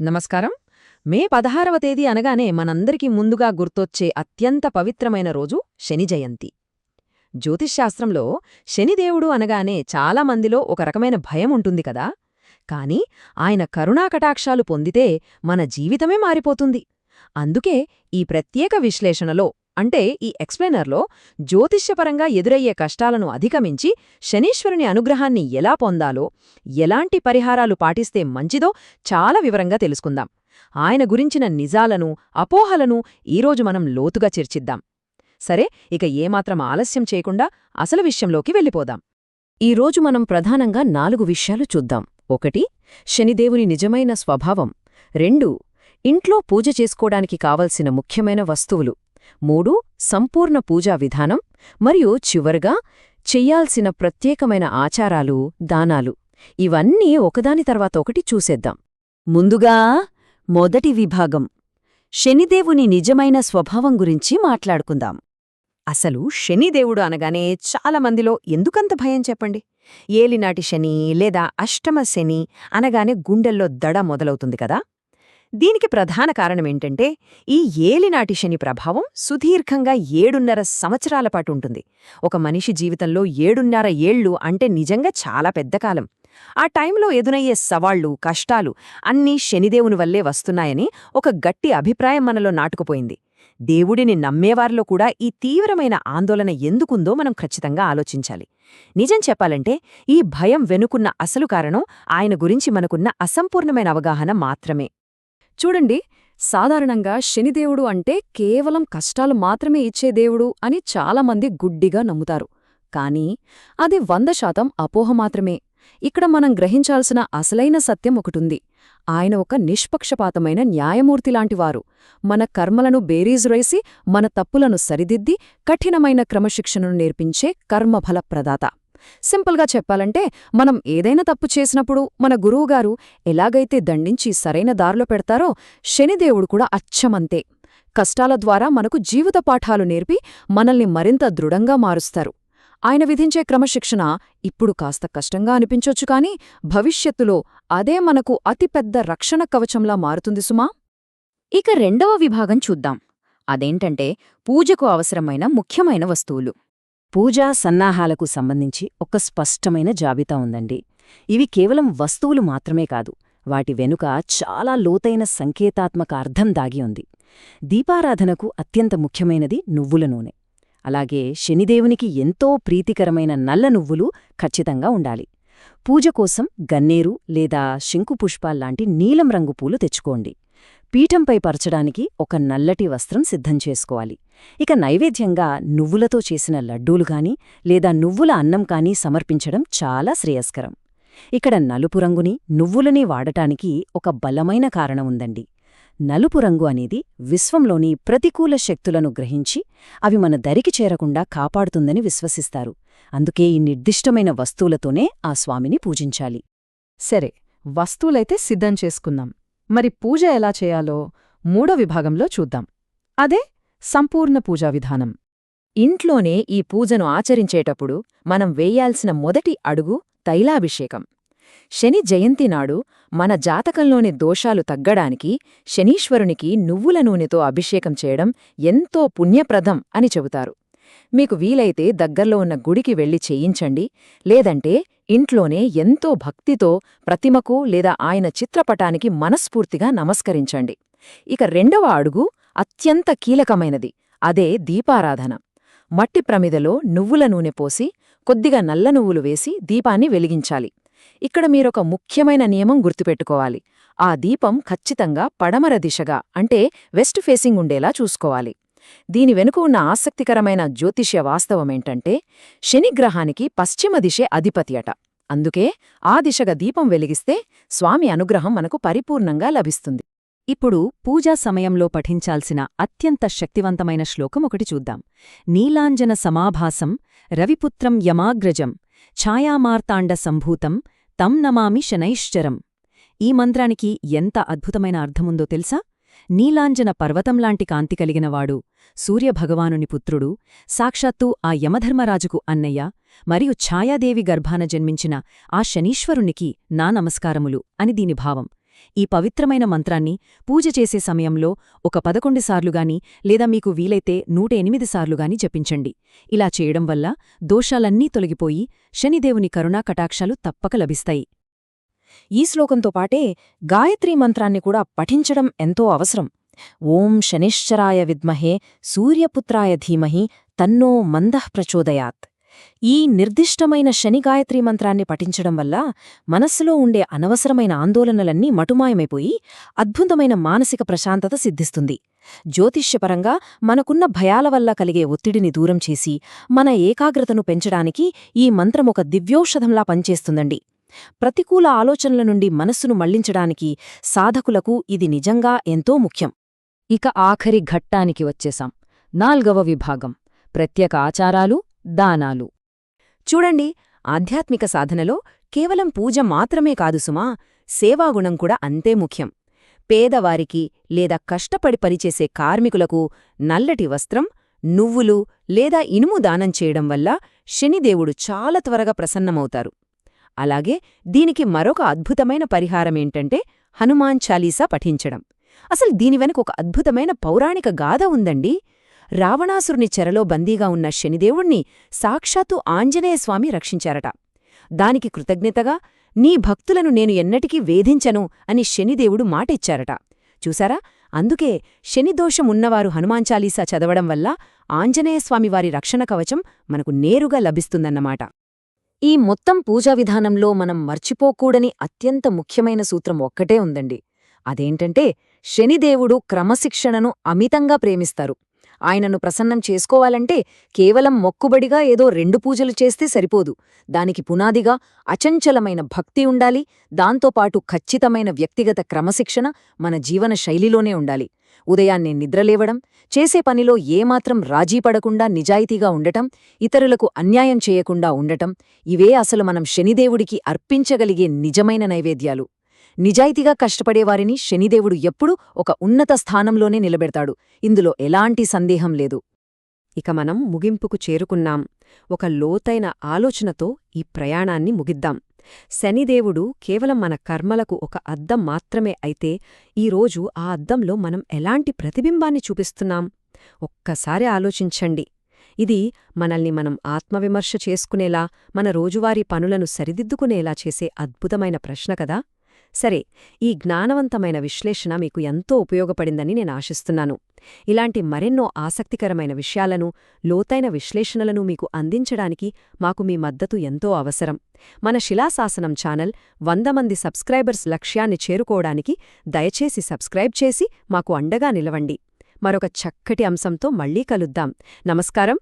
నమస్కారం. మే 16వ తేదీ అనగానే మనందరికీ ముందుగా గుర్తొచ్చే అత్యంత పవిత్రమైన రోజు శని జయంతి. జ్యోతిష్శాస్త్రంలో శనిదేవుడు అనగానే చాలామందిలో ఒక రకమైన భయం ఉంటుంది కదా. కాని ఆయన కరుణాకటాక్షాలు పొందితే మన జీవితమే మారిపోతుంది. అందుకే ఈ ప్రత్యేక విశ్లేషణలో అంటే ఈ ఎక్స్ప్లెయినర్లో జ్యోతిష్యపరంగా ఎదురయ్యే కష్టాలను అధిగమించి శనీశ్వరుని అనుగ్రహాన్ని ఎలా పొందాలో, ఎలాంటి పరిహారాలు పాటిస్తే మంచిదో చాలా వివరంగా తెలుసుకుందాం. ఆయన గురించిన నిజాలను, అపోహలను ఈరోజు మనం లోతుగా చర్చిద్దాం. సరే, ఇక ఏమాత్రం ఆలస్యం చేయకుండా అసలు విషయంలోకి వెళ్ళిపోదాం. ఈరోజు మనం ప్రధానంగా 4 విషయాలు చూద్దాం. 1. శనిదేవుని నిజమైన స్వభావం. 2. ఇంట్లో పూజ చేసుకోవడానికి కావలసిన ముఖ్యమైన వస్తువులు. 3. సంపూర్ణ పూజా విధానం. మరియు చివరగా చెయ్యాల్సిన ప్రత్యేకమైన ఆచారాలు, దానాలు. ఇవన్నీ ఒకదాని తర్వాత ఒకటి చూసేద్దాం. ముందుగా మొదటి విభాగం, శనిదేవుని నిజమైన స్వభావం గురించి మాట్లాడుకుందాం. అసలు శనిదేవుడు అనగానే చాలామందిలో ఎందుకంత భయం చెప్పండి? ఏలినాటి శని లేదా అష్టమ శని అనగానే గుండెల్లో దడ మొదలవుతుంది కదా. దీనికి ప్రధాన కారణమేంటంటే ఈ ఏలినాటి శని ప్రభావం సుదీర్ఘంగా 7.5 సంవత్సరాల పాటు ఉంటుంది. ఒక మనిషి జీవితంలో 7.5 ఏళ్లు అంటే నిజంగా చాలా పెద్ద కాలం. ఆ టైంలో ఎదురయ్యే సవాళ్లు, కష్టాలు అన్నీ శనిదేవుని వల్లే వస్తున్నాయని ఒక గట్టి అభిప్రాయం మనలో నాటుకుపోయింది. దేవుడిని నమ్మేవారిలో కూడా ఈ తీవ్రమైన ఆందోళన ఎందుకుందో మనం ఖచ్చితంగా ఆలోచించాలి. నిజం చెప్పాలంటే ఈ భయం వెనుకున్న అసలు కారణం ఆయన గురించి మనకున్న అసంపూర్ణమైన అవగాహన మాత్రమే. చూడండి, సాధారణంగా శనిదేవుడు అంటే కేవలం కష్టాలు మాత్రమే ఇచ్చే దేవుడు అని చాలామంది గుడ్డిగా నమ్ముతారు. కానీ అది 100% అపోహ మాత్రమే. ఇక్కడ మనం గ్రహించాల్సిన అసలైన సత్యం ఒకటుంది. ఆయన ఒక నిష్పక్షపాతమైన న్యాయమూర్తిలాంటివారు. మన కర్మలను బేరీజురేసి మన తప్పులను సరిదిద్ది కఠినమైన క్రమశిక్షణను నేర్పించే కర్మఫల ప్రదాత. సింపుల్గా చెప్పాలంటే మనం ఏదైనా తప్పు చేసినప్పుడు మన గురువుగారు ఎలాగైతే దండించి సరైన దారిలో పెడతారో శనిదేవుడు కూడా అచ్చమంతే. కష్టాల ద్వారా మనకు జీవిత పాఠాలు నేర్పి మనల్ని మరింత దృఢంగా మారుస్తారు. ఆయన విధించే క్రమశిక్షణ ఇప్పుడు కాస్త కష్టంగా అనిపించొచ్చు కానీ భవిష్యత్తులో అదే మనకు అతిపెద్ద రక్షణ కవచంలా మారుతుంది సుమా. ఇక రెండవ విభాగం చూద్దాం. అదేంటంటే పూజకు అవసరమైన ముఖ్యమైన వస్తువులు. పూజా సన్నాహాలకు సంబంధించి ఒక స్పష్టమైన జాబితా ఉందండి. ఇవి కేవలం వస్తువులు మాత్రమే కాదు, వాటి వెనుక చాలా లోతైన సంకేతాత్మక అర్థం దాగి ఉంది. దీపారాధనకు అత్యంత ముఖ్యమైనది నువ్వుల నూనె. అలాగే శనిదేవునికి ఎంతో ప్రీతికరమైన నల్ల నువ్వులు ఖచ్చితంగా ఉండాలి. పూజ కోసం గన్నేరు లేదా శంకుపుష్పాల్లాంటి నీలం రంగు పూలు తెచ్చుకోండి. పీఠంపై పరచడానికి ఒక నల్లటి వస్త్రం సిద్ధం చేసుకోవాలి. ఇక నైవేద్యంగా నువ్వులతో చేసిన లడ్డూలు గాని లేదా నువ్వుల అన్నం కానీ సమర్పించడం చాలా శ్రేయస్కరం. ఇక్కడ నలుపు రంగుని, నువ్వులని వాడటానికి ఒక బలమైన కారణం ఉందండి. నలుపు రంగు అనేది విశ్వంలోని ప్రతికూల శక్తులను గ్రహించి అవి మన దరికి చేరకుండా కాపాడుతుందని విశ్వసిస్తారు. అందుకే ఈ నిర్దిష్టమైన వస్తువులతోనే ఆ స్వామిని పూజించాలి. సరే, వస్తువులైతే సిద్ధం చేసుకున్నాం. మరి పూజ ఎలా చేయాలో 3వ విభాగంలో చూద్దాం. అదే సంపూర్ణ పూజా విధానం. ఇంట్లోనే ఈ పూజను ఆచరించేటప్పుడు మనం వేయాల్సిన మొదటి అడుగు తైలాభిషేకం. శని జయంతి నాడు మన జాతకంలోని దోషాలు తగ్గడానికి శనీశ్వరునికి నువ్వుల నూనెతో అభిషేకం చేయడం ఎంతో పుణ్యప్రదం అని చెబుతారు. మీకు వీలైతే దగ్గర్లో ఉన్న గుడికి వెళ్లి చేయించండి, లేదంటే ఇంట్లోనే ఎంతో భక్తితో ప్రతిమకు లేదా ఆయన చిత్రపటానికి మనస్ఫూర్తిగా నమస్కరించండి. ఇక రెండవ అడుగు అత్యంత కీలకమైనది. అదే దీపారాధన. మట్టి ప్రమిదలో నువ్వుల నూనె పోసి కొద్దిగా నల్ల నువ్వులు వేసి దీపాన్ని వెలిగించాలి. ఇక్కడ మీరొక ముఖ్యమైన నియమం గుర్తుపెట్టుకోవాలి. ఆ దీపం ఖచ్చితంగా పడమర దిశగా అంటే వెస్ట్ ఫేసింగ్ ఉండేలా చూసుకోవాలి. దీని వెనుక ఉన్న ఆసక్తికరమైన జ్యోతిష్య వాస్తవమేంటంటే శనిగ్రహానికి పశ్చిమ దిశే అధిపతి అట. అందుకే ఆ దిశగా దీపం వెలిగిస్తే స్వామి అనుగ్రహం మనకు పరిపూర్ణంగా లభిస్తుంది. ఇప్పుడు పూజా సమయంలో పఠించాల్సిన అత్యంత శక్తివంతమైన శ్లోకం ఒకటి చూద్దాం. నీలాంజన సమాభాసం రవిపుత్రం యమాగ్రజం ఛాయామార్తాండ సంభూతం తం నమామి శనైశ్చరం. ఈ మంత్రానికి ఎంత అద్భుతమైన అర్థముందో తెలుసా? నీలాంజన పర్వతంలాంటి కాంతి కలిగినవాడు, సూర్యభగవానుని పుత్రుడు, సాక్షాత్తూ ఆ యమధర్మరాజుకు అన్నయ్య మరియు ఛాయాదేవి గర్భాన జన్మించిన ఆ శనీశ్వరునికి నా నమస్కారములు అని దీని భావం. ఈ పవిత్రమైన మంత్రాన్ని పూజ చేసే సమయంలో ఒక 11 సార్లుగాని లేదా మీకు వీలైతే 108 సార్లుగాని జపించండి. ఇలా చేయడం వల్ల దోషాలన్నీ తొలగిపోయి శనిదేవుని కరుణా కటాక్షాలు తప్పక లభిస్తాయి. ఈ శ్లోకంతో పాటే గాయత్రీ మంత్రాన్ని కూడా పఠించడం ఎంతో అవసరం. ఓం శనిశ్చరాయ విద్మహే సూర్యపుత్రాయ ధీమహి తన్నో మందః ప్రచోదయాత్. ఈ నిర్దిష్టమైన శని గాయత్రీ మంత్రాన్ని పఠించడం వల్ల మనస్సులో ఉండే అనవసరమైన ఆందోళనలన్నీ మటుమాయమైపోయి అద్భుతమైన మానసిక ప్రశాంతత సిద్ధిస్తుంది. జ్యోతిష్యపరంగా మనకున్న భయాల వల్ల కలిగే ఒత్తిడిని దూరం చేసి మన ఏకాగ్రతను పెంచడానికి ఈ మంత్రం ఒక దివ్యౌషధంలా పనిచేస్తుందండి. ప్రతికూల ఆలోచనల నుండి మనస్సును మళ్లించడానికి సాధకులకు ఇది నిజంగా ఎంతో ముఖ్యం. ఇక ఆఖరి ఘట్టానికి వచ్చేశాం. 4వ విభాగం ప్రత్యేక ఆచారాలు, దానాలు. చూడండి, ఆధ్యాత్మిక సాధనలో కేవలం పూజ మాత్రమే కాదు సుమా, సేవాగుణం కూడా అంతే ముఖ్యం. పేదవారికి లేదా కష్టపడి పనిచేసే కార్మికులకు నల్లటి వస్త్రం, నువ్వులు లేదా ఇనుము దానం చేయడం వల్ల శనిదేవుడు చాలా త్వరగా ప్రసన్నమవుతారు. అలాగే దీనికి మరొక అద్భుతమైన పరిహారమేంటంటే హనుమాన్ చాలీసా పఠించడం. అసలు దీని వెనక ఒక అద్భుతమైన పౌరాణిక గాథ ఉందండి. రావణాసురుని చెరలో బందీగా ఉన్న శనిదేవుణ్ణి సాక్షాత్తు ఆంజనేయస్వామి రక్షించారట. దానికి కృతజ్ఞతగా నీ భక్తులను నేను ఎన్నటికీ వేధించను అని శనిదేవుడు మాటిచ్చారట. చూసారా, అందుకే శనిదోషం ఉన్నవారు హనుమాన్ చాలీసా చదవడం వల్ల ఆంజనేయస్వామివారి రక్షణ కవచం మనకు నేరుగా లభిస్తుందన్నమాట. ఈ మొత్తం పూజా విధానంలో మనం మర్చిపోకూడని అత్యంత ముఖ్యమైన సూత్రం ఒక్కటే ఉందండి. అదేంటంటే శనిదేవుడు క్రమశిక్షణను అమితంగా ప్రేమిస్తారు. ఆయనను ప్రసన్నం చేసుకోవాలంటే కేవలం మొక్కుబడిగా ఏదో 2 పూజలు చేస్తే సరిపోదు. దానికి పునాదిగా అచంచలమైన భక్తి ఉండాలి. దాంతోపాటు ఖచ్చితమైన వ్యక్తిగత క్రమశిక్షణ మన జీవన శైలిలోనే ఉండాలి. ఉదయాన్నే నిద్రలేవడం, చేసే పనిలో ఏమాత్రం రాజీపడకుండా నిజాయితీగా ఉండటం, ఇతరులకు అన్యాయం చేయకుండా ఉండటం, ఇవే అసలు మనం శనిదేవుడికి అర్పించగలిగే నిజమైన నైవేద్యాలు. నిజాయితీగా కష్టపడేవారిని శనిదేవుడు ఎప్పుడూ ఒక ఉన్నత స్థానంలోనే నిలబెడతాడు. ఇందులో ఎలాంటి సందేహం లేదు. ఇక మనం ముగింపుకు చేరుకున్నాం. ఒక లోతైన ఆలోచనతో ఈ ప్రయాణాన్ని ముగిద్దాం. శనిదేవుడు కేవలం మన కర్మలకు ఒక అద్దం మాత్రమే అయితే, ఈరోజు ఆ అద్దంలో మనం ఎలాంటి ప్రతిబింబాన్ని చూపిస్తున్నాం? ఒక్కసారి ఆలోచించండి. ఇది మనల్ని మనం ఆత్మవిమర్శ చేసుకునేలా, మన రోజువారీ పనులను సరిదిద్దుకునేలా చేసే అద్భుతమైన ప్రశ్న కదా. సరే, ఈ జ్ఞానవంతమైన విశ్లేషణ మీకు ఎంతో ఉపయోగపడిందని నేను ఆశిస్తున్నాను. ఇలాంటి మరెన్నో ఆసక్తికరమైన విషయాలను, లోతైన విశ్లేషణలను మీకు అందించడానికి మాకు మీ మద్దతు ఎంతో అవసరం. మన శిలాశాసనం ఛానల్ 100 మంది సబ్స్క్రైబర్స్ లక్ష్యాన్ని చేరుకోవడానికి దయచేసి సబ్స్క్రైబ్ చేసి మాకు అండగా నిలవండి. మరొక చక్కటి అంశంతో మళ్ళీ కలుద్దాం. నమస్కారం.